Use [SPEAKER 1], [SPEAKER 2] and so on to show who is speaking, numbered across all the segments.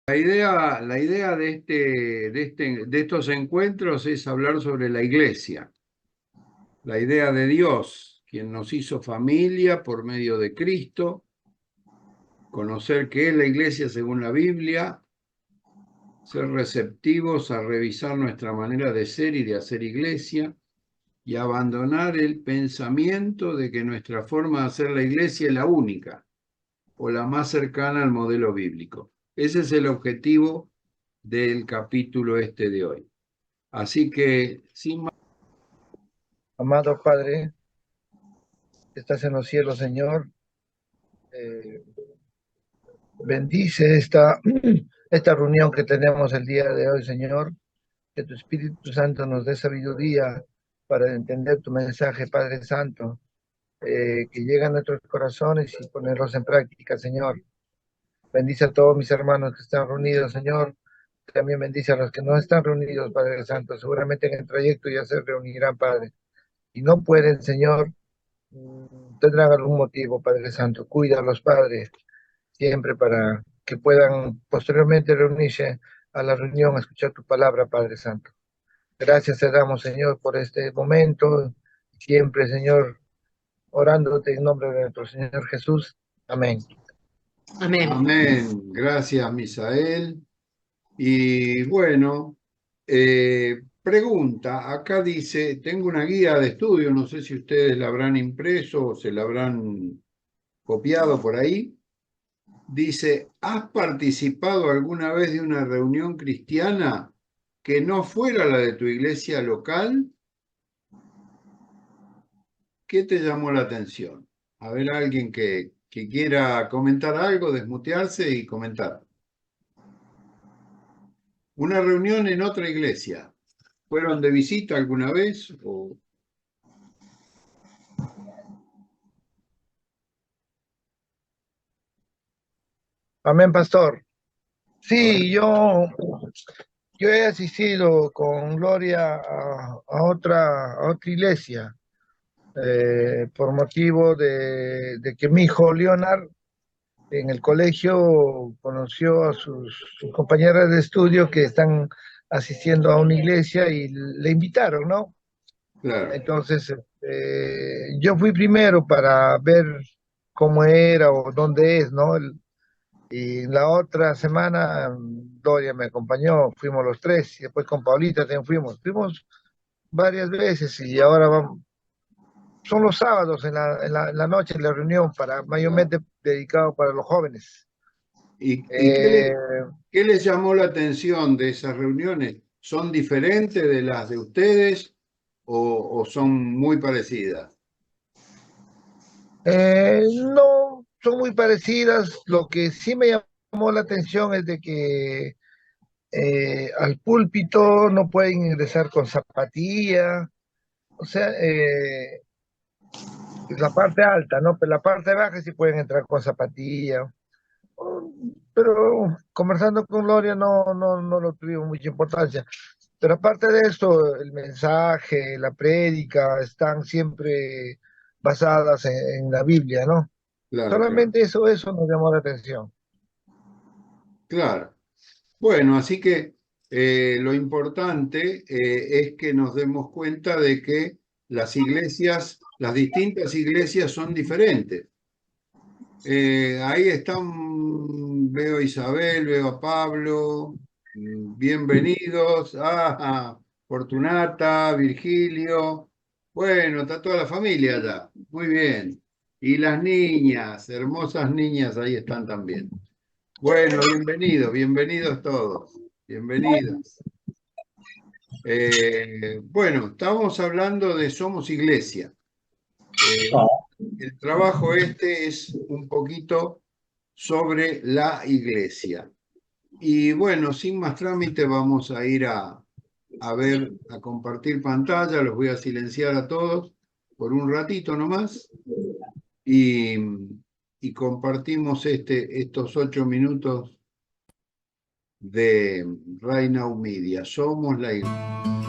[SPEAKER 1] La idea de estos encuentros es hablar sobre la iglesia, la idea de Dios, quien nos hizo familia por medio de Cristo, conocer qué es la iglesia según la Biblia, ser receptivos a revisar nuestra manera de ser y de hacer iglesia y abandonar el pensamiento de que nuestra forma de hacer la iglesia es la única o la más cercana al modelo bíblico. Ese es el objetivo del capítulo este de hoy. Así que, sin más.
[SPEAKER 2] Amado Padre, que estás en los cielos, Señor, eh, bendice esta reunión que tenemos el día de hoy, Señor, que tu Espíritu Santo nos dé sabiduría para entender tu mensaje, Padre Santo, que llega a nuestros corazones y ponerlos en práctica, Señor. Bendice a todos mis hermanos que están reunidos, Señor. También bendice a los que no están reunidos, Padre Santo. Seguramente en el trayecto ya se reunirán, Padre. Y no pueden, Señor, tendrán algún motivo, Padre Santo. Cuida a los padres siempre para que puedan posteriormente reunirse a la reunión a escuchar tu palabra, Padre Santo. Gracias te damos, Señor, por este momento. Siempre, Señor, orándote en nombre de nuestro Señor Jesús. Amén.
[SPEAKER 3] Amén.
[SPEAKER 1] Amén. Gracias, Misael. Y bueno, pregunta, acá dice, tengo una guía de estudio, no sé si ustedes la habrán impreso o se la habrán copiado por ahí. Dice, ¿has participado alguna vez de una reunión cristiana que no fuera la de tu iglesia local? ¿Qué te llamó la atención? A ver, alguien que quiera comentar algo, desmutearse y comentar. Una reunión en otra iglesia. ¿Fueron de visita alguna vez?
[SPEAKER 2] Amén, pastor. Sí, yo he asistido con Gloria a otra iglesia por motivo de que mi hijo Leonard en el colegio conoció a sus compañeras de estudio que están asistiendo a una iglesia y le invitaron, ¿no?
[SPEAKER 1] Claro.
[SPEAKER 2] Entonces, yo fui primero para ver cómo era o dónde es, ¿no? Y la otra semana, Gloria me acompañó, fuimos los tres, y después con Paulita también fuimos varias veces y ahora vamos, son los sábados en la noche la reunión para mayormente dedicado para los jóvenes.
[SPEAKER 1] ¿Y
[SPEAKER 2] Eh,
[SPEAKER 1] qué les llamó la atención de esas reuniones? ¿Son diferentes de las de ustedes o son muy parecidas?
[SPEAKER 2] no son muy parecidas. Lo que sí me llamó la atención es de que al púlpito no pueden ingresar con zapatilla, o sea, es la parte alta, ¿no? Pero la parte baja sí pueden entrar con zapatilla. Pero conversando con Gloria no lo tuvimos mucha importancia. Pero aparte de eso, el mensaje, la prédica, están siempre basadas en la Biblia, ¿no?
[SPEAKER 1] Claro, claro.
[SPEAKER 2] Solamente eso nos llamó la atención.
[SPEAKER 1] Claro. Bueno, así que lo importante es que nos demos cuenta de que las iglesias, las distintas iglesias son diferentes. Ahí están, veo a Isabel, veo a Pablo, bienvenidos, Fortunata, Virgilio, bueno, está toda la familia allá, muy bien. Y las niñas, hermosas niñas, ahí están también. Bueno, bienvenidos, bienvenidos todos, bienvenidos. Bueno, estamos hablando de Somos Iglesia. El trabajo este es un poquito sobre la iglesia. Y bueno, sin más trámite vamos a ir a ver, a compartir pantalla, los voy a silenciar a todos por un ratito nomás y, y compartimos estos 8 minutos de Reina Media. Somos la iglesia.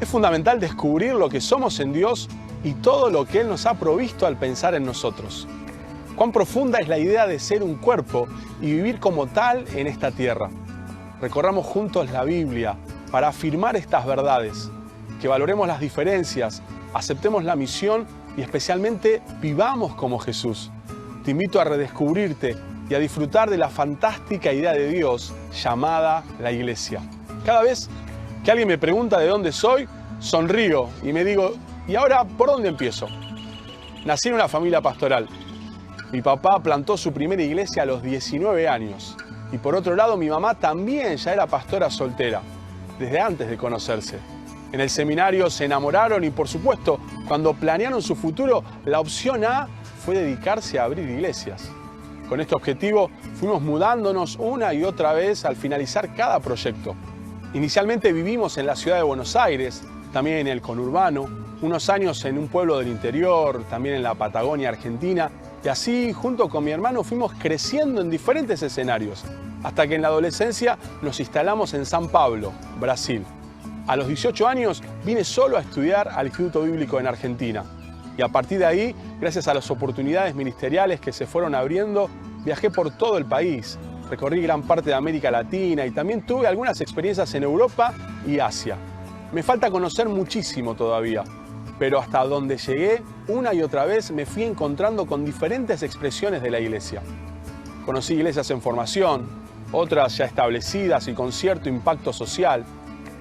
[SPEAKER 3] Es fundamental descubrir lo que somos en Dios y todo lo que Él nos ha provisto al pensar en nosotros. Cuán profunda es la idea de ser un cuerpo y vivir como tal en esta tierra. Recorramos juntos la Biblia para afirmar estas verdades, que valoremos las diferencias, aceptemos la misión y especialmente vivamos como Jesús. Te invito a redescubrirte y a disfrutar de la fantástica idea de Dios llamada la Iglesia. Cada vez que alguien me pregunta de dónde soy, sonrío y me digo, ¿y ahora por dónde empiezo? Nací en una familia pastoral. Mi papá plantó su primera iglesia a los 19 años. Y por otro lado, mi mamá también ya era pastora soltera, desde antes de conocerse. En el seminario se enamoraron y, por supuesto, cuando planearon su futuro, la opción A fue dedicarse a abrir iglesias. Con este objetivo, fuimos mudándonos una y otra vez al finalizar cada proyecto. Inicialmente vivimos en la ciudad de Buenos Aires, también en el conurbano, unos años en un pueblo del interior, también en la Patagonia Argentina, y así, junto con mi hermano, fuimos creciendo en diferentes escenarios, hasta que en la adolescencia nos instalamos en San Pablo, Brasil. A los 18 años vine solo a estudiar al Instituto Bíblico en Argentina. Y a partir de ahí, gracias a las oportunidades ministeriales que se fueron abriendo, viajé por todo el país, recorrí gran parte de América Latina y también tuve algunas experiencias en Europa y Asia. Me falta conocer muchísimo todavía, pero hasta donde llegué, una y otra vez me fui encontrando con diferentes expresiones de la iglesia. Conocí iglesias en formación, otras ya establecidas y con cierto impacto social,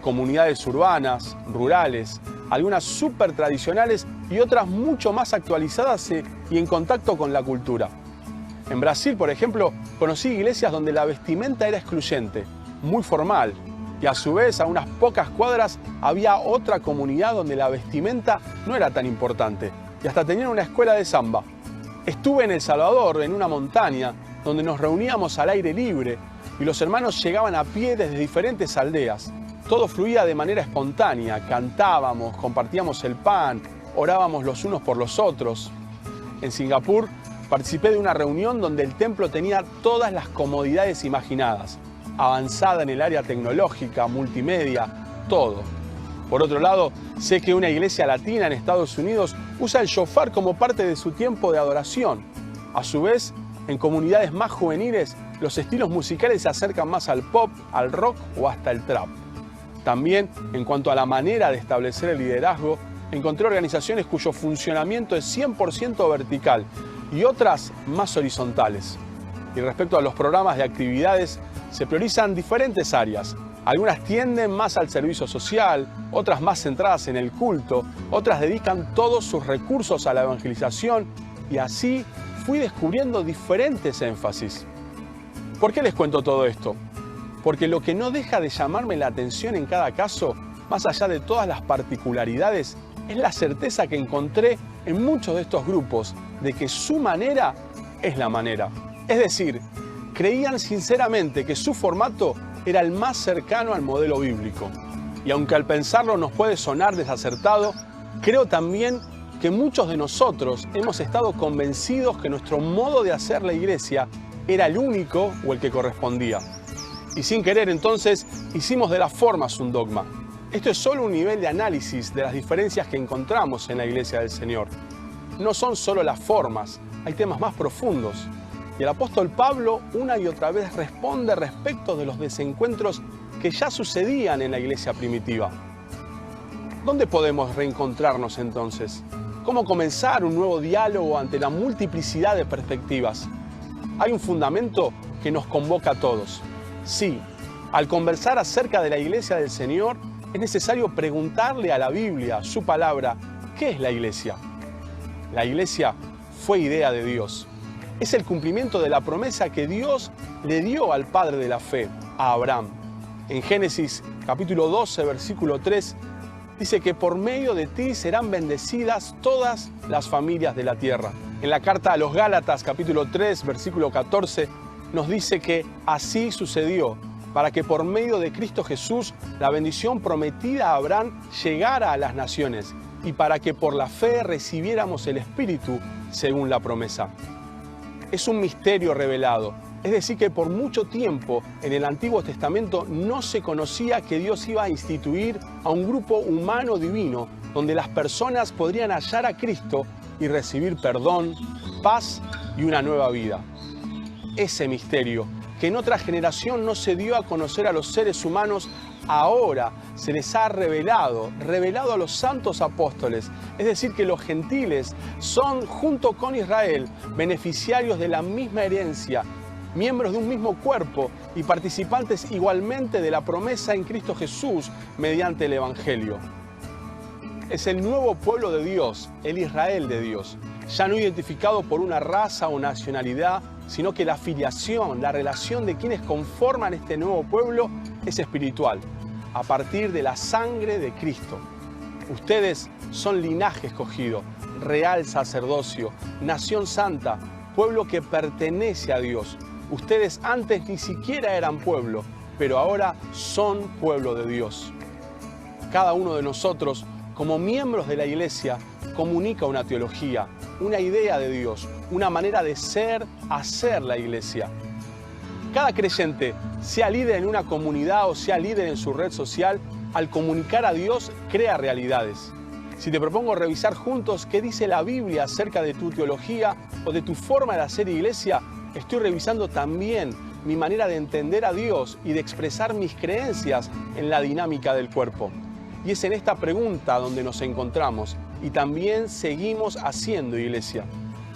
[SPEAKER 3] comunidades urbanas, rurales, algunas súper tradicionales y otras mucho más actualizadas y en contacto con la cultura. En Brasil, por ejemplo, conocí iglesias donde la vestimenta era excluyente, muy formal, y a su vez a unas pocas cuadras había otra comunidad donde la vestimenta no era tan importante y hasta tenían una escuela de samba. Estuve en El Salvador, en una montaña, donde nos reuníamos al aire libre y los hermanos llegaban a pie desde diferentes aldeas. Todo fluía de manera espontánea, cantábamos, compartíamos el pan, orábamos los unos por los otros. En Singapur participé de una reunión donde el templo tenía todas las comodidades imaginadas, avanzada en el área tecnológica, multimedia, todo. Por otro lado, sé que una iglesia latina en Estados Unidos usa el shofar como parte de su tiempo de adoración. A su vez, en comunidades más juveniles, los estilos musicales se acercan más al pop, al rock o hasta el trap. También, en cuanto a la manera de establecer el liderazgo, encontré organizaciones cuyo funcionamiento es 100% vertical y otras más horizontales. Y respecto a los programas de actividades, se priorizan diferentes áreas. Algunas tienden más al servicio social, otras más centradas en el culto, otras dedican todos sus recursos a la evangelización y así fui descubriendo diferentes énfasis. ¿Por qué les cuento todo esto? Porque lo que no deja de llamarme la atención en cada caso, más allá de todas las particularidades, es la certeza que encontré en muchos de estos grupos de que su manera es la manera. Es decir, creían sinceramente que su formato era el más cercano al modelo bíblico. Y aunque al pensarlo nos puede sonar desacertado, creo también que muchos de nosotros hemos estado convencidos que nuestro modo de hacer la iglesia era el único o el que correspondía. Y sin querer entonces hicimos de las formas un dogma. Esto es solo un nivel de análisis de las diferencias que encontramos en la iglesia del Señor. No son solo las formas, hay temas más profundos. Y el apóstol Pablo una y otra vez responde respecto de los desencuentros que ya sucedían en la iglesia primitiva. ¿Dónde podemos reencontrarnos entonces? ¿Cómo comenzar un nuevo diálogo ante la multiplicidad de perspectivas? Hay un fundamento que nos convoca a todos. Sí, al conversar acerca de la iglesia del Señor, es necesario preguntarle a la Biblia, su palabra, ¿qué es la iglesia? La iglesia fue idea de Dios. Es el cumplimiento de la promesa que Dios le dio al padre de la fe, a Abraham. En Génesis capítulo 12, versículo 3, dice que por medio de ti serán bendecidas todas las familias de la tierra. En la carta a los Gálatas capítulo 3, versículo 14, nos dice que así sucedió, para que por medio de Cristo Jesús la bendición prometida a Abraham llegara a las naciones y para que por la fe recibiéramos el Espíritu según la promesa. Es un misterio revelado, Es decir, que por mucho tiempo en el Antiguo Testamento no se conocía que Dios iba a instituir a un grupo humano divino donde las personas podrían hallar a Cristo y recibir perdón, paz y una nueva vida. Ese misterio que en otra generación no se dio a conocer a los seres humanos, ahora se les ha revelado a los santos apóstoles. Es decir, que los gentiles son, junto con Israel, beneficiarios de la misma herencia, miembros de un mismo cuerpo y participantes igualmente de la promesa en Cristo Jesús mediante el Evangelio. Es el nuevo pueblo de Dios, el Israel de Dios, ya no identificado por una raza o nacionalidad, sino que la filiación, la relación de quienes conforman este nuevo pueblo es espiritual, a partir de la sangre de Cristo. Ustedes son linaje escogido, real sacerdocio, nación santa, pueblo que pertenece a Dios. Ustedes antes ni siquiera eran pueblo, pero ahora son pueblo de Dios. Cada uno de nosotros, como miembros de la Iglesia, comunica una teología, una idea de Dios, una manera de ser, hacer la Iglesia. Cada creyente, sea líder en una comunidad o sea líder en su red social, al comunicar a Dios, crea realidades. Si te propongo revisar juntos qué dice la Biblia acerca de tu teología o de tu forma de hacer iglesia, estoy revisando también mi manera de entender a Dios y de expresar mis creencias en la dinámica del cuerpo. Y es en esta pregunta donde nos encontramos y también seguimos haciendo iglesia.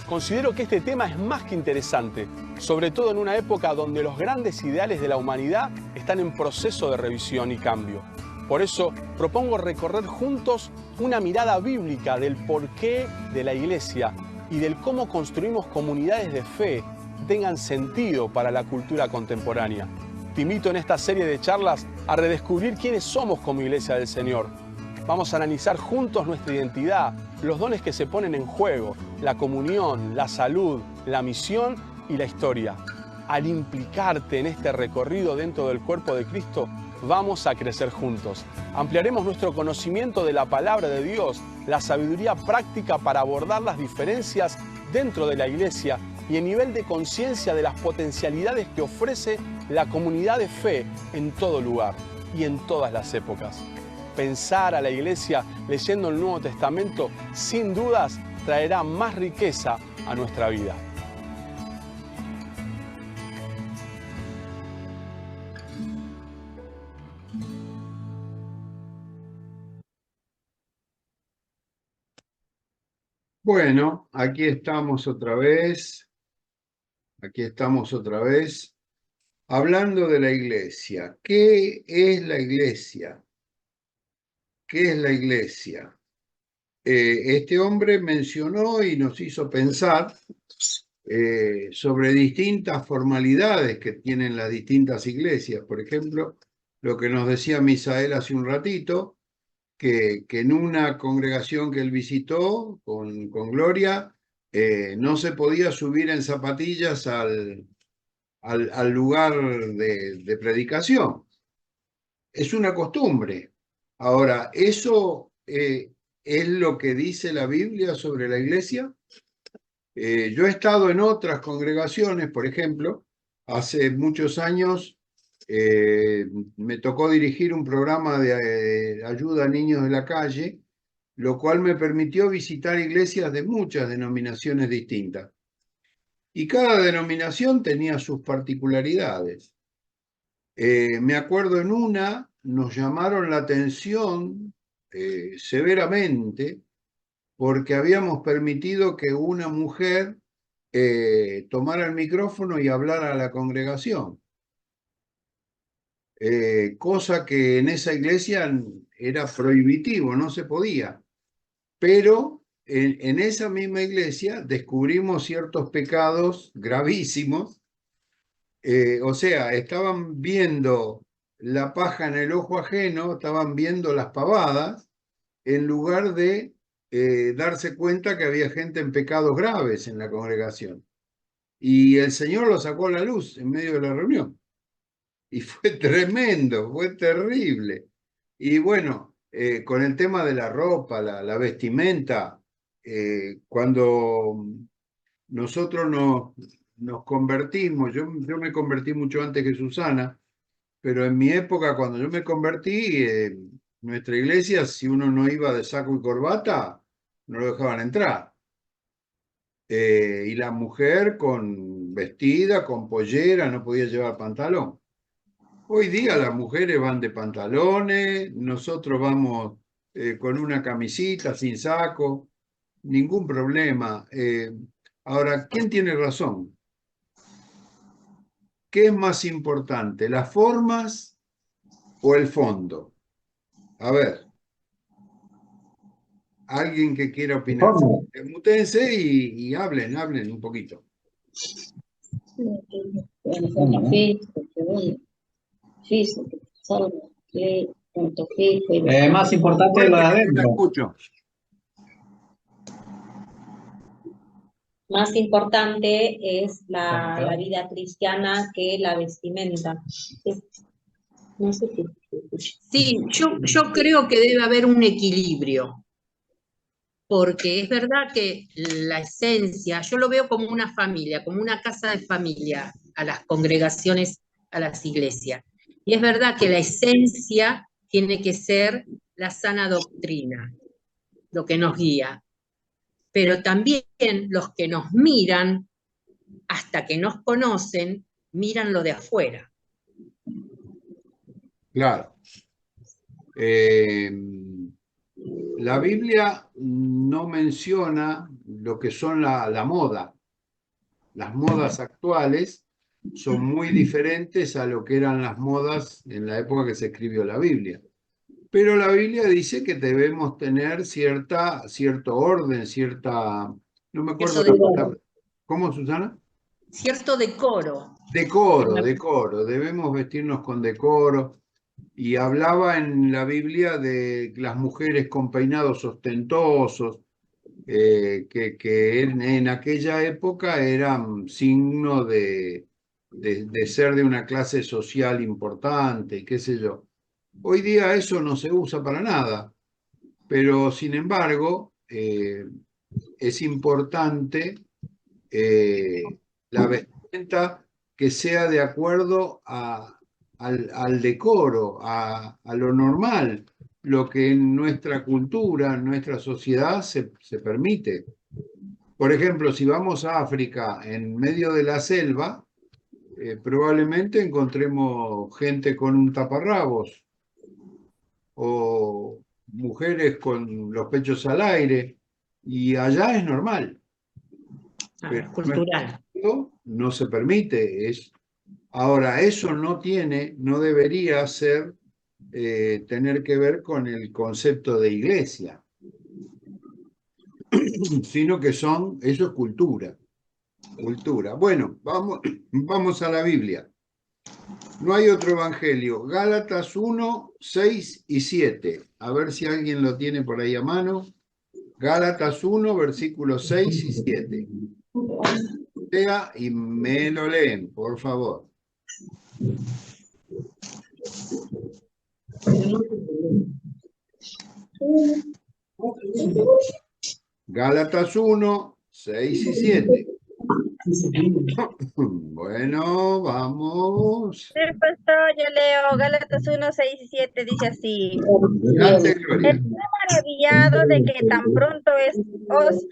[SPEAKER 3] Considero que este tema es más que interesante, sobre todo en una época donde los grandes ideales de la humanidad están en proceso de revisión y cambio. Por eso propongo recorrer juntos una mirada bíblica del porqué de la iglesia y del cómo construimos comunidades de fe que tengan sentido para la cultura contemporánea. Te invito en esta serie de charlas a redescubrir quiénes somos como Iglesia del Señor. Vamos a analizar juntos nuestra identidad, los dones que se ponen en juego, la comunión, la salud, la misión y la historia. Al implicarte en este recorrido dentro del cuerpo de Cristo, vamos a crecer juntos. Ampliaremos nuestro conocimiento de la palabra de Dios, la sabiduría práctica para abordar las diferencias dentro de la iglesia y el nivel de conciencia de las potencialidades que ofrece la comunidad de fe en todo lugar y en todas las épocas. Pensar a la iglesia leyendo el Nuevo Testamento, sin dudas, traerá más riqueza a nuestra vida.
[SPEAKER 1] Bueno, aquí estamos otra vez. Aquí estamos otra vez hablando de la iglesia. ¿Qué es la iglesia? ¿Qué es la iglesia? Este hombre mencionó y nos hizo pensar sobre distintas formalidades que tienen las distintas iglesias. Por ejemplo, lo que nos decía Misael hace un ratito, que en una congregación que él visitó con Gloria, no se podía subir en zapatillas al lugar de predicación. Es una costumbre. Ahora, ¿eso es lo que dice la Biblia sobre la iglesia? Yo he estado en otras congregaciones, por ejemplo, hace muchos años me tocó dirigir un programa de ayuda a niños de la calle, lo cual me permitió visitar iglesias de muchas denominaciones distintas. Y cada denominación tenía sus particularidades. Me acuerdo en una, nos llamaron la atención severamente porque habíamos permitido que una mujer tomara el micrófono y hablara a la congregación. Cosa que en esa iglesia era prohibitivo, no se podía. Pero en esa misma iglesia descubrimos ciertos pecados gravísimos. O sea, estaban viendo la paja en el ojo ajeno, estaban viendo las pavadas, en lugar de darse cuenta que había gente en pecados graves en la congregación. Y el Señor lo sacó a la luz en medio de la reunión. Y fue tremendo, fue terrible. Y bueno, con el tema de la ropa, la vestimenta, cuando nosotros nos convertimos, yo me convertí mucho antes que Susana, pero en mi época, cuando yo me convertí, nuestra iglesia, si uno no iba de saco y corbata, no lo dejaban entrar. Y la mujer con vestida, con pollera, no podía llevar pantalón. Hoy día las mujeres van de pantalones, nosotros vamos con una camisita, sin saco, ningún problema. Ahora, ¿quién tiene razón? ¿Qué es más importante, las formas o el fondo? A ver, alguien que quiera opinar. Mutense y hablen un poquito.
[SPEAKER 4] Más importante lo de adentro.
[SPEAKER 1] Escucho.
[SPEAKER 5] Más importante es la vida cristiana que la vestimenta. No sé si...
[SPEAKER 6] Sí, yo creo que debe haber un equilibrio, porque es verdad que la esencia, yo lo veo como una familia, como una casa de familia, a las congregaciones, a las iglesias. Y es verdad que la esencia tiene que ser la sana doctrina, lo que nos guía. Pero también los que nos miran, hasta que nos conocen, miran lo de afuera.
[SPEAKER 1] Claro. La Biblia no menciona lo que son la moda. Las modas actuales son muy diferentes a lo que eran las modas en la época que se escribió la Biblia. Pero la Biblia dice que debemos tener cierto orden, no me acuerdo la palabra. ¿Cómo, Susana?
[SPEAKER 6] Cierto decoro.
[SPEAKER 1] Decoro. Debemos vestirnos con decoro. Y hablaba en la Biblia de las mujeres con peinados ostentosos, que en aquella época eran signo de ser de una clase social importante, y qué sé yo. Hoy día eso no se usa para nada, pero sin embargo es importante la vestimenta que sea de acuerdo al decoro, a lo normal, lo que en nuestra cultura, en nuestra sociedad se permite. Por ejemplo, si vamos a África, en medio de la selva, probablemente encontremos gente con un taparrabos o mujeres con los pechos al aire, y allá es normal. Pero
[SPEAKER 6] cultural.
[SPEAKER 1] No se permite. Ahora, eso no debería tener que ver con el concepto de iglesia, sino que eso es cultura. Bueno, vamos a la Biblia. No hay otro evangelio. Gálatas 1, 6 y 7. A ver si alguien lo tiene por ahí a mano. Gálatas 1, versículos 6 y 7. Y me lo leen, por favor. Gálatas 1, 6 y 7. Bueno, vamos.
[SPEAKER 7] Sí, pastor, yo leo Gálatas 1, 6 y 7, dice así.
[SPEAKER 1] Adelante, Gloria.
[SPEAKER 7] Estoy maravillado de que tan pronto os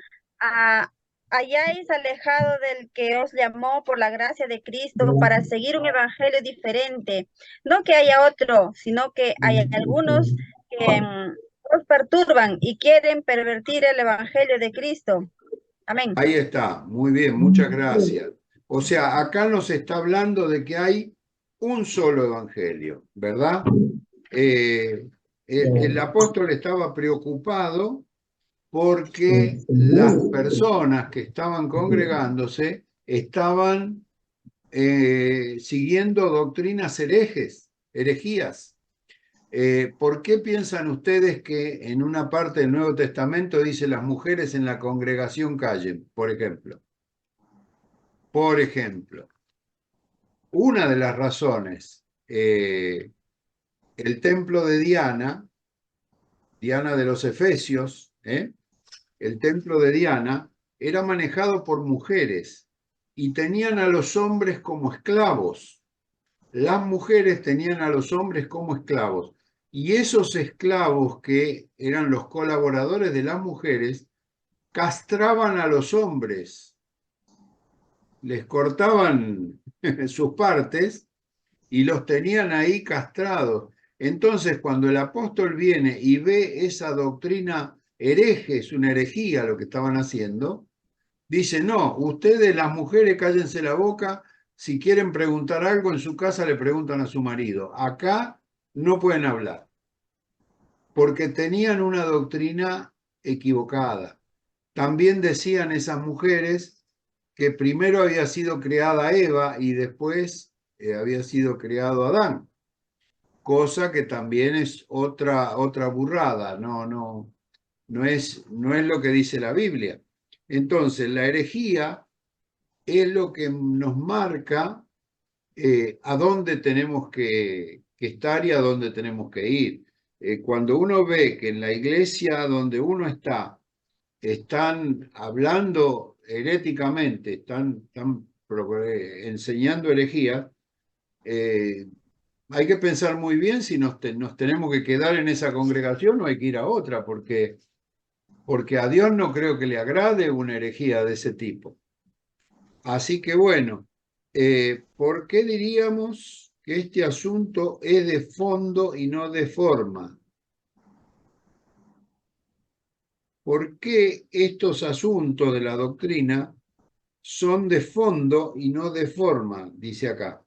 [SPEAKER 7] hayáis alejado del que os llamó por la gracia de Cristo para seguir un evangelio diferente. No que haya otro, sino que hay algunos que os perturban y quieren pervertir el evangelio de Cristo. Amén.
[SPEAKER 1] Ahí está, muy bien, muchas gracias. O sea, acá nos está hablando de que hay un solo evangelio, ¿verdad? El apóstol estaba preocupado porque las personas que estaban congregándose estaban siguiendo doctrinas herejías. ¿Por qué piensan ustedes que en una parte del Nuevo Testamento dice las mujeres en la congregación callen, por ejemplo? Por ejemplo, una de las razones, el templo de Diana de los Efesios, el templo de Diana era manejado por mujeres y tenían a los hombres como esclavos. Las mujeres tenían a los hombres como esclavos. Y esos esclavos que eran los colaboradores de las mujeres, castraban a los hombres, les cortaban sus partes y los tenían ahí castrados. Entonces, cuando el apóstol viene y ve esa doctrina hereje, es una herejía lo que estaban haciendo, dice, no, ustedes las mujeres cállense la boca, si quieren preguntar algo en su casa le preguntan a su marido. Acá no pueden hablar, porque tenían una doctrina equivocada. También decían esas mujeres que primero había sido creada Eva y después había sido creado Adán, cosa que también es otra burrada, no es lo que dice la Biblia. Entonces, la herejía es lo que nos marca a dónde tenemos que estar y a dónde tenemos que ir. Cuando uno ve que en la iglesia donde uno está, están hablando heréticamente, están enseñando herejía, hay que pensar muy bien si nos tenemos que quedar en esa congregación o hay que ir a otra, porque a Dios no creo que le agrade una herejía de ese tipo. Así que bueno, ¿por qué diríamos que este asunto es de fondo y no de forma? ¿Por qué estos asuntos de la doctrina son de fondo y no de forma? Dice acá.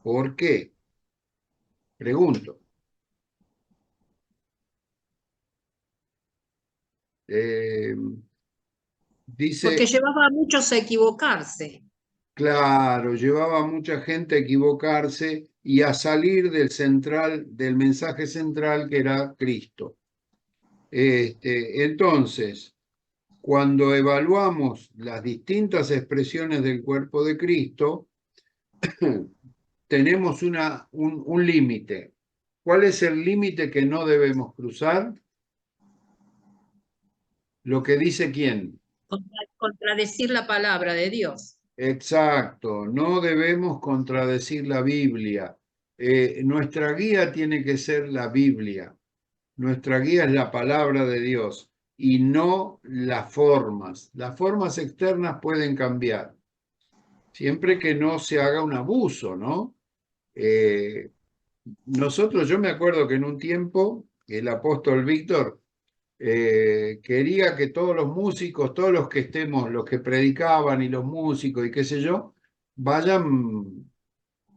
[SPEAKER 1] ¿Por qué? Pregunto. Dice,
[SPEAKER 6] Porque llevaba a muchos a equivocarse.
[SPEAKER 1] claro, llevaba a mucha gente a equivocarse y a salir del mensaje central que era Cristo. Entonces, cuando evaluamos las distintas expresiones del cuerpo de Cristo, tenemos un límite. ¿Cuál es el límite que no debemos cruzar? Lo que dice quién.
[SPEAKER 6] Contradecir la palabra de Dios.
[SPEAKER 1] Exacto, no debemos contradecir la Biblia. Nuestra guía tiene que ser la Biblia. Nuestra guía es la palabra de Dios y no las formas. Las formas externas pueden cambiar, siempre que no se haga un abuso, ¿no? Yo me acuerdo que en un tiempo el apóstol Víctor quería que todos los músicos, todos los que estemos, los que predicaban y los músicos y qué sé yo, vayan,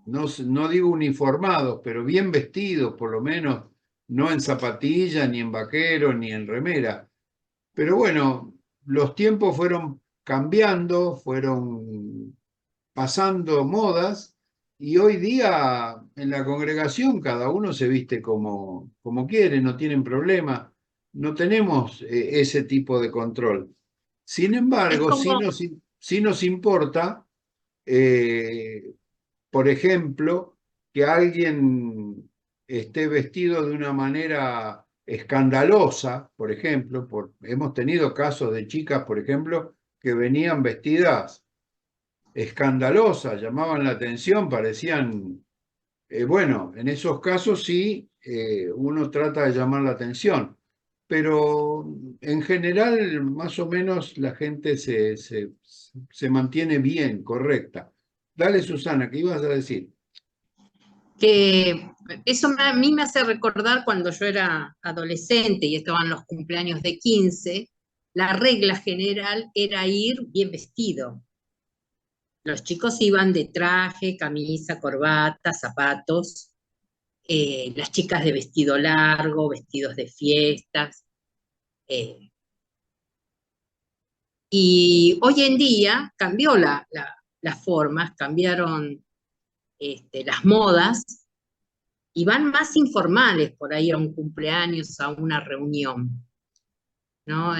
[SPEAKER 1] no digo uniformados, pero bien vestidos, por lo menos, no en zapatillas, ni en vaqueros, ni en remera. Pero bueno, los tiempos fueron cambiando, fueron pasando modas, y hoy día en la congregación cada uno se viste como quiere, no tienen problema, no tenemos ese tipo de control. Sin embargo, sí nos importa, por ejemplo, que alguien esté vestido de una manera escandalosa, por ejemplo, hemos tenido casos de chicas, por ejemplo, que venían vestidas escandalosas, llamaban la atención, parecían, bueno, en esos casos sí, uno trata de llamar la atención, pero en general más o menos la gente se mantiene bien, correcta. Dale, Susana, ¿qué ibas a decir?
[SPEAKER 6] Que eso a mí me hace recordar cuando yo era adolescente y estaban los cumpleaños de 15, la regla general era ir bien vestido. Los chicos iban de traje, camisa, corbata, zapatos, las chicas de vestido largo, vestidos de fiestas. Y hoy en día cambió las formas, cambiaron las modas y van más informales por ahí a un cumpleaños, a una reunión, ¿no?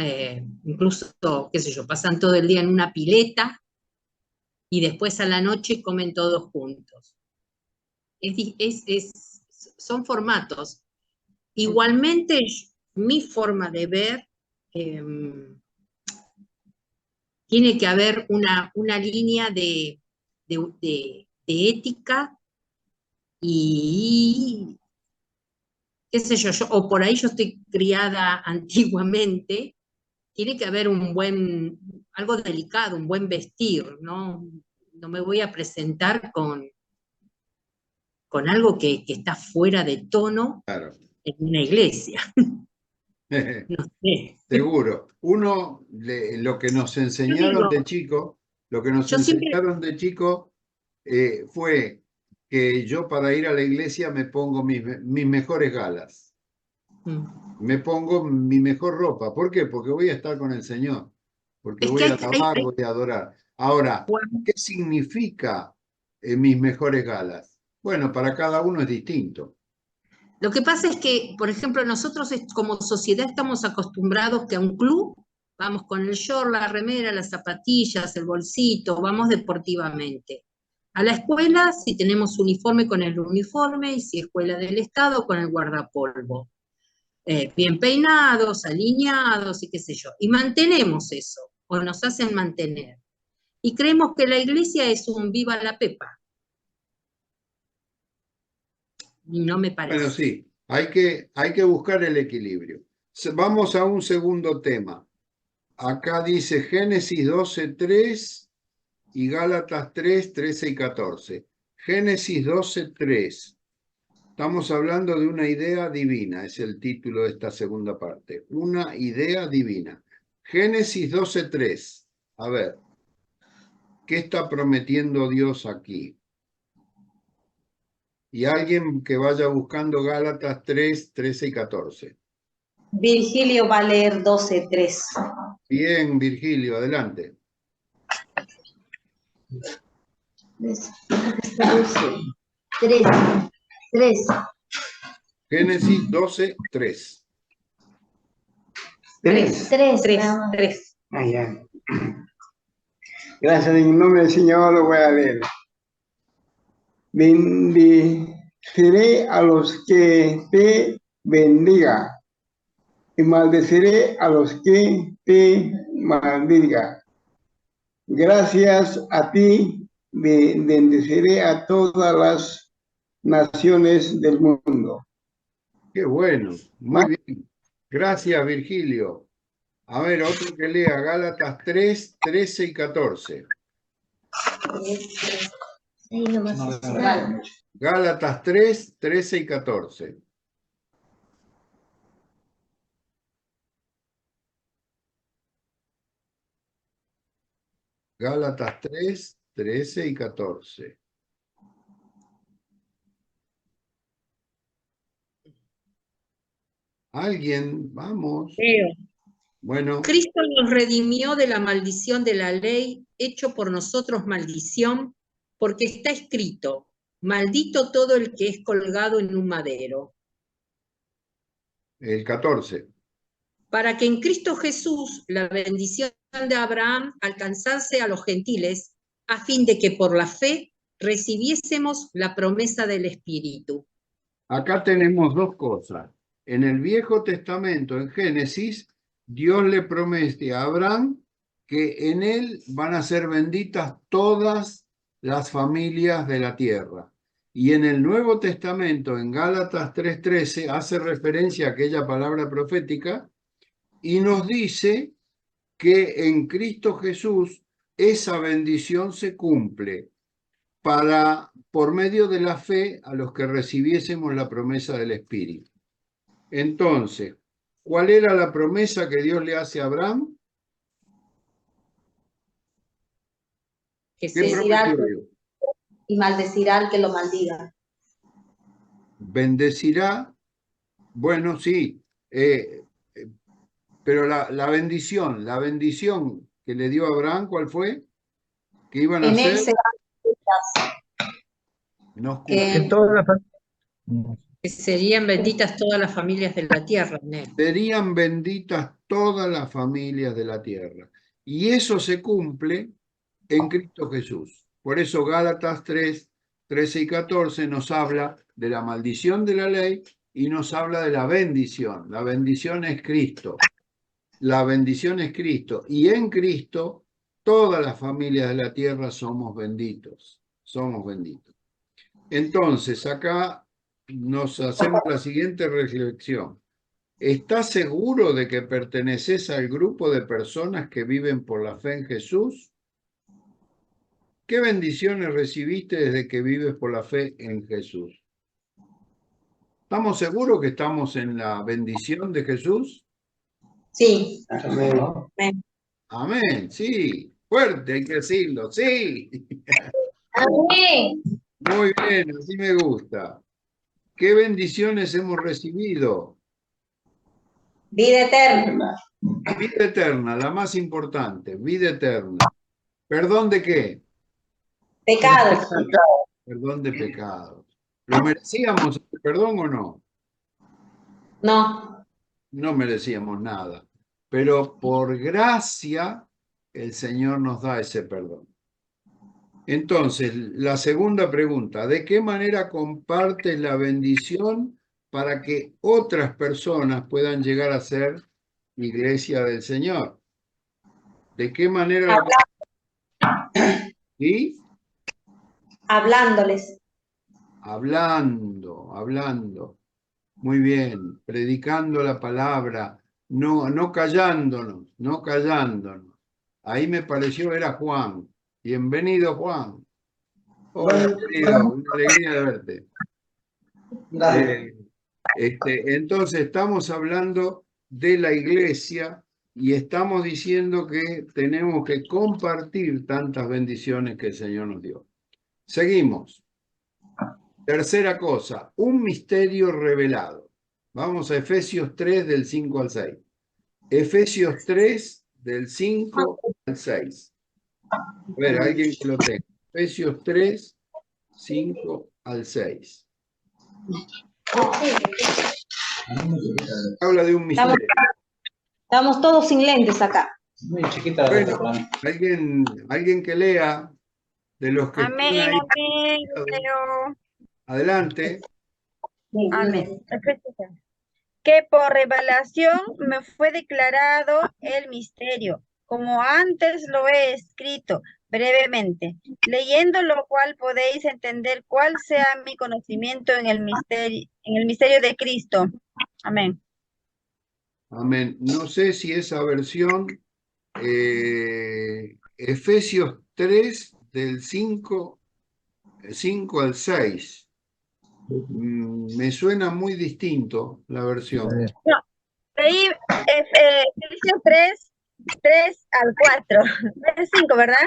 [SPEAKER 6] Incluso, qué sé yo, pasan todo el día en una pileta y después a la noche comen todos juntos. Son formatos. Igualmente, mi forma de ver tiene que haber una línea de ética y qué sé yo, o por ahí yo estoy criada antiguamente, tiene que haber algo delicado, un buen vestir, ¿no? No me voy a presentar con algo que está fuera de tono
[SPEAKER 1] Claro.
[SPEAKER 6] en una iglesia. No sé.
[SPEAKER 1] Seguro. Uno, lo que nos enseñaron de chico, lo que nos
[SPEAKER 6] Yo siempre-
[SPEAKER 1] enseñaron de chico fue que yo para ir a la iglesia me pongo mis mejores galas, me pongo mi mejor ropa. ¿Por qué? Porque voy a estar con el Señor, porque
[SPEAKER 6] Es
[SPEAKER 1] voy
[SPEAKER 6] que
[SPEAKER 1] a alabar, voy a adorar. Ahora, ¿qué significa mis mejores galas? Bueno, para cada uno es distinto.
[SPEAKER 6] Lo que pasa es que, por ejemplo, nosotros como sociedad estamos acostumbrados que a un club vamos con el short, la remera, las zapatillas, el bolsito, vamos deportivamente. A la escuela, si tenemos uniforme, con el uniforme, y si escuela del Estado, con el guardapolvo. Bien peinados, alineados y qué sé yo. Y mantenemos eso, o nos hacen mantener. Y creemos que la iglesia es un viva la pepa. Y no me parece.
[SPEAKER 1] Bueno, sí, hay que buscar el equilibrio. Vamos a un segundo tema. Acá dice Génesis 12:3 y Gálatas 3:13 y 14. Génesis 12:3. Estamos hablando de una idea divina, es el título de esta segunda parte. Una idea divina. Génesis 12:3. A ver, ¿qué está prometiendo Dios aquí? Y alguien que vaya buscando Gálatas 3:13 y 14.
[SPEAKER 5] Virgilio va a leer 12:3.
[SPEAKER 1] Bien, Virgilio, adelante.
[SPEAKER 8] 3.
[SPEAKER 1] Génesis 12:3.
[SPEAKER 4] 3.
[SPEAKER 5] 3.
[SPEAKER 4] Ah, ya. Gracias, en el nombre del Señor lo voy a leer. Bendeciré a los que te bendiga y maldeciré a los que te maldiga. Gracias a ti bendeciré a todas las naciones del mundo.
[SPEAKER 1] Qué bueno, muy bien. Gracias, Virgilio. A ver, otro que lea Gálatas 3:13 y 14. Gálatas 3:13 y 14. Gálatas 3:13 y 14. ¿Alguien? Vamos.
[SPEAKER 6] Leo.
[SPEAKER 1] Bueno,
[SPEAKER 6] Cristo nos redimió de la maldición de la ley, hecho por nosotros maldición, porque está escrito, maldito todo el que es colgado en un madero.
[SPEAKER 1] el 14.
[SPEAKER 6] Para que en Cristo Jesús la bendición de Abraham alcanzase a los gentiles, a fin de que por la fe recibiésemos la promesa del Espíritu.
[SPEAKER 1] Acá tenemos dos cosas. En el Viejo Testamento, en Génesis, Dios le promete a Abraham que en él van a ser benditas todas las familias de la tierra. Y en el Nuevo Testamento, en Gálatas 3:13, hace referencia a aquella palabra profética y nos dice que en Cristo Jesús esa bendición se cumple por medio de la fe a los que recibiésemos la promesa del Espíritu. Entonces, ¿cuál era la promesa que Dios le hace a Abraham?
[SPEAKER 6] Que
[SPEAKER 1] ¿Qué prometió Dios?
[SPEAKER 5] Y maldecirá al que lo maldiga.
[SPEAKER 1] Bendecirá, bueno, sí, pero la bendición que le dio a Abraham, ¿cuál fue? Que iban a
[SPEAKER 5] En él
[SPEAKER 1] ser...
[SPEAKER 5] serán
[SPEAKER 2] Que toda la
[SPEAKER 6] que serían benditas todas las familias de la tierra.
[SPEAKER 1] Serían benditas todas las familias de la tierra. Y eso se cumple en Cristo Jesús. Por eso Gálatas 3:13 y 14 nos habla de la maldición de la ley y nos habla de la bendición. La bendición es Cristo. La bendición es Cristo. Y en Cristo todas las familias de la tierra somos benditos. Somos benditos. Entonces, acá nos hacemos la siguiente reflexión. ¿Estás seguro de que perteneces al grupo de personas que viven por la fe en Jesús? ¿Qué bendiciones recibiste desde que vives por la fe en Jesús? ¿Estamos seguros que estamos en la bendición de Jesús?
[SPEAKER 5] Sí.
[SPEAKER 4] Amén.
[SPEAKER 1] Amén, sí. Fuerte, hay que decirlo, sí.
[SPEAKER 5] Amén.
[SPEAKER 1] Muy bien, así me gusta. ¿Qué bendiciones hemos recibido?
[SPEAKER 5] Vida eterna.
[SPEAKER 1] Vida eterna, la más importante, vida eterna. ¿Perdón de qué?
[SPEAKER 5] Pecados.
[SPEAKER 1] Perdón de pecados. ¿Lo merecíamos el perdón o no?
[SPEAKER 5] No.
[SPEAKER 1] No merecíamos nada. Pero por gracia el Señor nos da ese perdón. Entonces, la segunda pregunta, ¿de qué manera compartes la bendición para que otras personas puedan llegar a ser iglesia del Señor? ¿De qué manera? ¿Sí?
[SPEAKER 5] Hablándoles.
[SPEAKER 1] Hablando. Muy bien, predicando la palabra, no callándonos. Ahí me pareció, era Juan. Bienvenido, Juan. Hola, querido, una alegría de verte. Entonces, estamos hablando de la iglesia y estamos diciendo que tenemos que compartir tantas bendiciones que el Señor nos dio. Seguimos. Tercera cosa, un misterio revelado. Vamos a Efesios 3, del 5 al 6. Efesios 3, del 5 al 6. A ver, alguien que lo tenga. Efesios 3, 5 al 6. Habla de un misterio.
[SPEAKER 5] Estamos todos sin lentes acá.
[SPEAKER 8] Muy chiquita.
[SPEAKER 1] Bueno, alguien que lea de los que
[SPEAKER 7] Amén,
[SPEAKER 1] están ahí.
[SPEAKER 7] amén, Leo.
[SPEAKER 1] Adelante.
[SPEAKER 7] Amén. Que por revelación me fue declarado el misterio, como antes lo he escrito brevemente, leyendo lo cual podéis entender cuál sea mi conocimiento en el misterio de Cristo. Amén.
[SPEAKER 1] Amén. No sé si esa versión, Efesios 3, del 5 al 6. Me suena muy distinto la versión.
[SPEAKER 7] No, leí Efesios 3 al 4, 5, ¿verdad?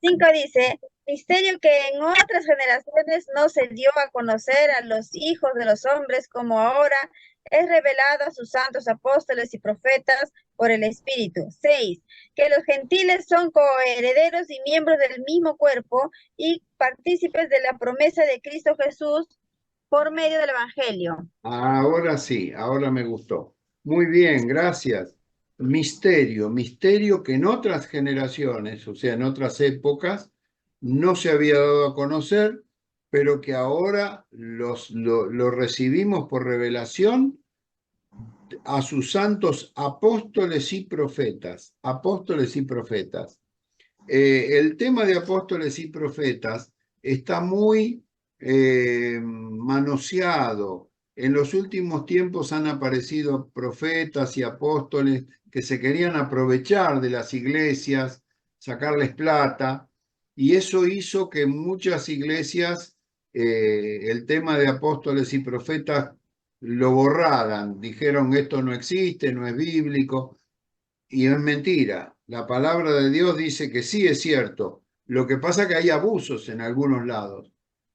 [SPEAKER 7] 5 dice, misterio que en otras generaciones no se dio a conocer a los hijos de los hombres, como ahora es revelado a sus santos apóstoles y profetas por el Espíritu. 6, que los gentiles son coherederos y miembros del mismo cuerpo y partícipes de la promesa de Cristo Jesús por medio del Evangelio.
[SPEAKER 1] Ahora sí, ahora me gustó. Muy bien, gracias. Misterio que en otras generaciones, o sea, en otras épocas, no se había dado a conocer, pero que ahora lo recibimos por revelación a sus santos apóstoles y profetas. El tema de apóstoles y profetas está muy manoseado. En los últimos tiempos han aparecido profetas y apóstoles que se querían aprovechar de las iglesias, sacarles plata, y eso hizo que muchas iglesias el tema de apóstoles y profetas lo borraran. Dijeron, esto no existe, no es bíblico, y es mentira. La palabra de Dios dice que sí es cierto. Lo que pasa es que hay abusos en algunos lados.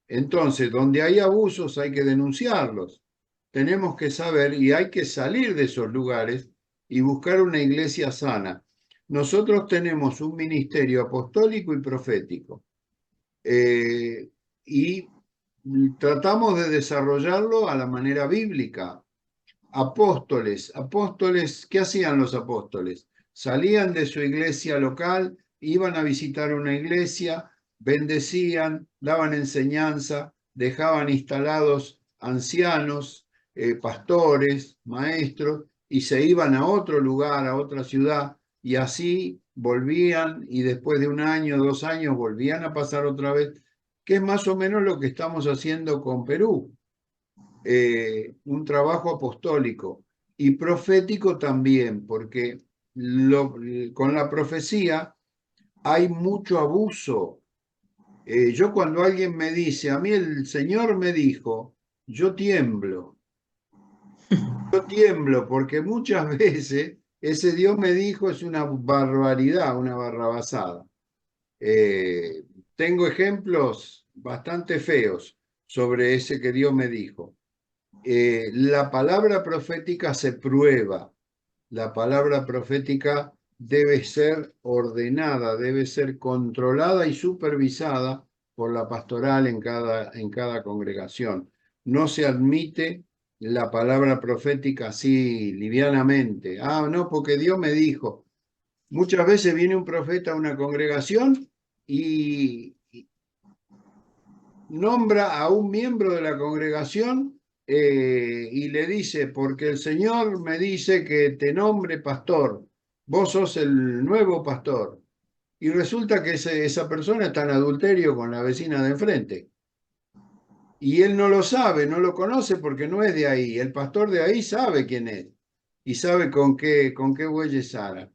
[SPEAKER 1] Entonces, donde hay abusos hay que denunciarlos. Tenemos que saber y hay que salir de esos lugares y buscar una iglesia sana. Nosotros tenemos un ministerio apostólico y profético y tratamos de desarrollarlo a la manera bíblica. Apóstoles, ¿qué hacían los apóstoles? Salían de su iglesia local, iban a visitar una iglesia, bendecían, daban enseñanza, dejaban instalados ancianos, pastores, maestros, y se iban a otro lugar, a otra ciudad, y así volvían y después de 1 año, 2 años volvían a pasar otra vez, que es más o menos lo que estamos haciendo con Perú. Un trabajo apostólico y profético también, porque con la profecía hay mucho abuso. Yo cuando alguien me dice, a mí el Señor me dijo, yo tiemblo. Yo tiemblo porque muchas veces ese Dios me dijo es una barbaridad, una barrabasada. Tengo ejemplos bastante feos sobre ese que Dios me dijo. La palabra profética se prueba. La palabra profética debe ser ordenada, debe ser controlada y supervisada por la pastoral en cada congregación. No se admite la palabra profética así livianamente. Ah, no, porque Dios me dijo. Muchas veces viene un profeta a una congregación y nombra a un miembro de la congregación y le dice, porque el Señor me dice que te nombre pastor, vos sos el nuevo pastor. Y resulta que esa persona está en adulterio con la vecina de enfrente. Y él no lo sabe, no lo conoce porque no es de ahí. El pastor de ahí sabe quién es y sabe con qué bueyes ara.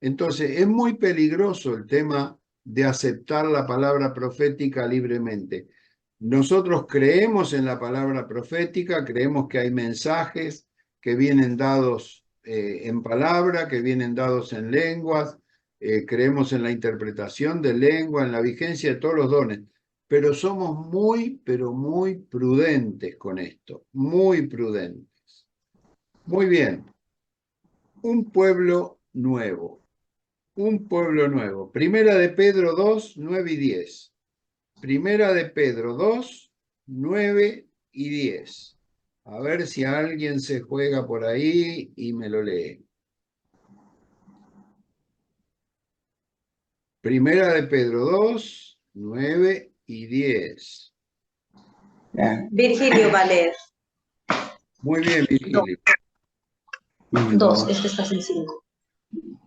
[SPEAKER 1] Entonces, es muy peligroso el tema de aceptar la palabra profética libremente. Nosotros creemos en la palabra profética, creemos que hay mensajes que vienen dados en palabra, que vienen dados en lenguas, creemos en la interpretación de lengua, en la vigencia de todos los dones, pero somos muy, pero muy prudentes con esto, muy prudentes. Muy bien, un pueblo nuevo. Un pueblo nuevo. Primera de Pedro 2, 9 y 10. Primera de Pedro 2, 9 y 10. A ver si alguien se juega por ahí y me lo lee. Primera de Pedro 2, 9 y 10.
[SPEAKER 5] Virgilio va a leer.
[SPEAKER 1] Muy bien, Virgilio.
[SPEAKER 5] 2, este está en 5.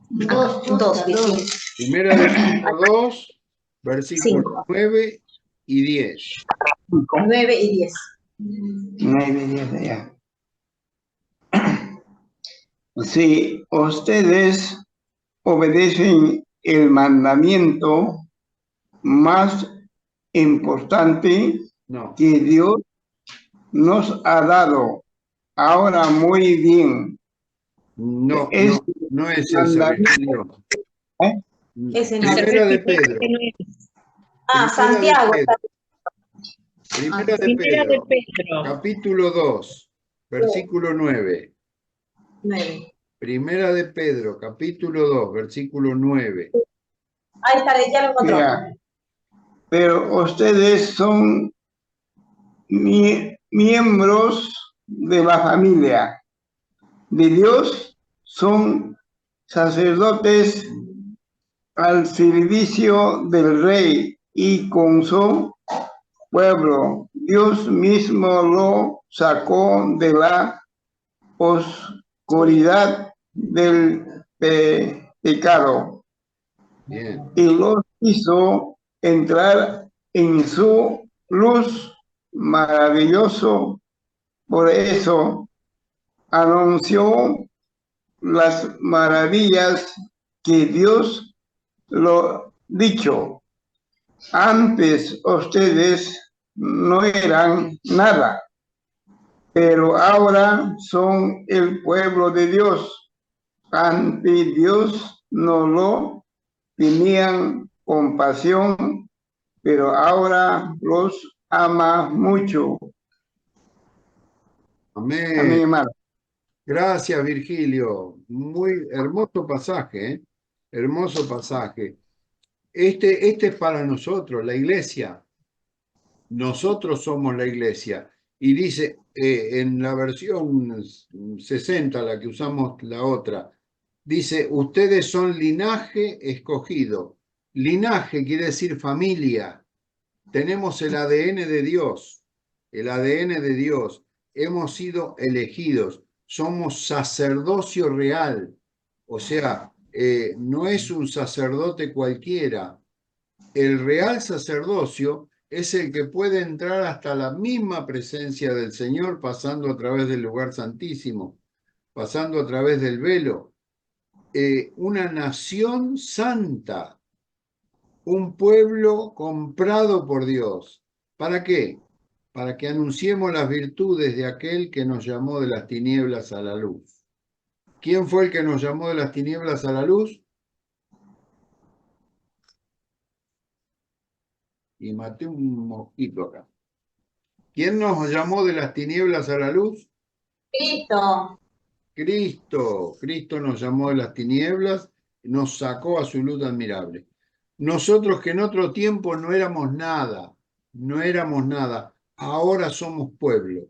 [SPEAKER 5] 2, Virgilio.
[SPEAKER 1] Primera de Pedro 2, versículos 9 y 10.
[SPEAKER 5] 9 y 10.
[SPEAKER 4] 9 y 10 ya. Si ustedes obedecen el mandamiento más importante
[SPEAKER 1] No,
[SPEAKER 4] que Dios nos ha dado, ahora muy bien.
[SPEAKER 1] no
[SPEAKER 4] Es
[SPEAKER 1] es ese, Virgilio.
[SPEAKER 5] Ese no.
[SPEAKER 1] Primera de Pedro.
[SPEAKER 5] Ah, Santiago.
[SPEAKER 1] Primera de Pedro, capítulo 2, versículo 9.
[SPEAKER 5] 9.
[SPEAKER 1] Primera de Pedro, capítulo 2, versículo 9.
[SPEAKER 5] Ahí está, ya lo encontró.
[SPEAKER 4] Ya. Pero ustedes son miembros de la familia de Dios, son sacerdotes al servicio del Rey y con su pueblo. Dios mismo lo sacó de la oscuridad del pecado.
[SPEAKER 1] Bien.
[SPEAKER 4] Y los hizo entrar en su luz maravilloso. Por eso anunció las maravillas que Dios lo dicho. Antes ustedes no eran nada, pero ahora son el pueblo de Dios. Antes Dios no lo tenían compasión, pero ahora los ama mucho.
[SPEAKER 1] Amén.
[SPEAKER 4] Amén, hermano.
[SPEAKER 1] Gracias, Virgilio. Muy hermoso pasaje, ¿eh? Hermoso pasaje. Este es para nosotros, la iglesia. Nosotros somos la iglesia. Y dice en la versión 60, la que usamos la otra, dice, ustedes son linaje escogido. Linaje quiere decir familia. Tenemos el ADN de Dios. El ADN de Dios. Hemos sido elegidos. Somos sacerdocio real. O sea, no es un sacerdote cualquiera. El real sacerdocio es el que puede entrar hasta la misma presencia del Señor, pasando a través del lugar santísimo, pasando a través del velo. Una nación santa, un pueblo comprado por Dios. ¿Para qué? Para que anunciemos las virtudes de aquel que nos llamó de las tinieblas a la luz. ¿Quién fue el que nos llamó de las tinieblas a la luz? Y maté un mosquito acá. ¿Quién nos llamó de las tinieblas a la luz?
[SPEAKER 5] Cristo.
[SPEAKER 1] Cristo. Cristo nos llamó de las tinieblas, nos sacó a su luz admirable. Nosotros que en otro tiempo no éramos nada, ahora somos pueblo.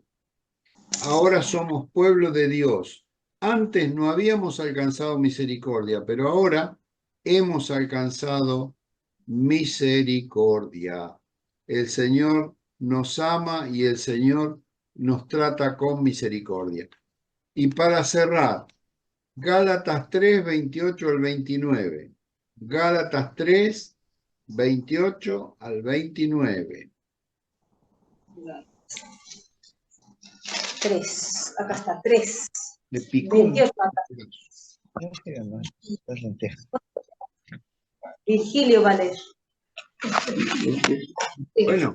[SPEAKER 1] Ahora somos pueblo de Dios. Antes no habíamos alcanzado misericordia, pero ahora hemos alcanzado misericordia. El Señor nos ama y el Señor nos trata con misericordia. Y para cerrar, Gálatas 3, 28 al 29. Gálatas 3, 28 al 29.
[SPEAKER 5] 3. Acá está, 3.
[SPEAKER 1] Me picó.
[SPEAKER 5] 28 acá. Virgilio va a leer.
[SPEAKER 1] Bueno,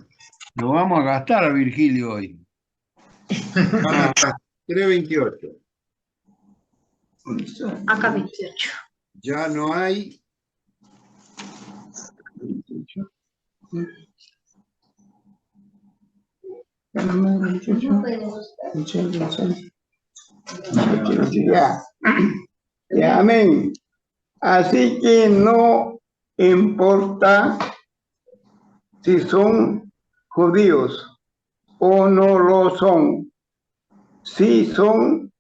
[SPEAKER 1] lo vamos a gastar a Virgilio hoy. 3:28.
[SPEAKER 5] Acá 28.
[SPEAKER 1] Ya no hay.
[SPEAKER 4] Ya, amén. Así que no importa si son judíos o no lo son, si son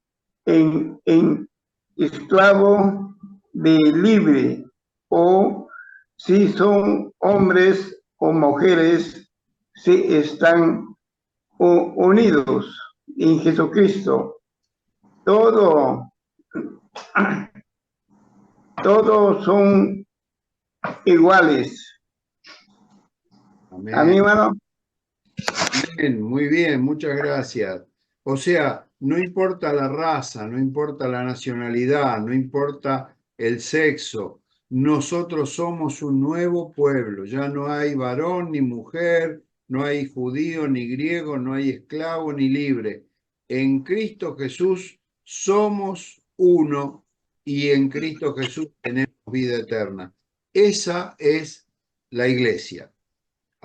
[SPEAKER 4] en esclavo de libre o si son hombres o mujeres, si están unidos en Jesucristo. Todos son iguales.
[SPEAKER 1] Amén.
[SPEAKER 4] A mi hermano.
[SPEAKER 1] Bien, muy bien, muchas gracias. O sea, no importa la raza, no importa la nacionalidad, no importa el sexo, nosotros somos un nuevo pueblo. Ya no hay varón ni mujer, no hay judío ni griego, no hay esclavo ni libre. En Cristo Jesús somos uno y en Cristo Jesús tenemos vida eterna. Esa es la iglesia.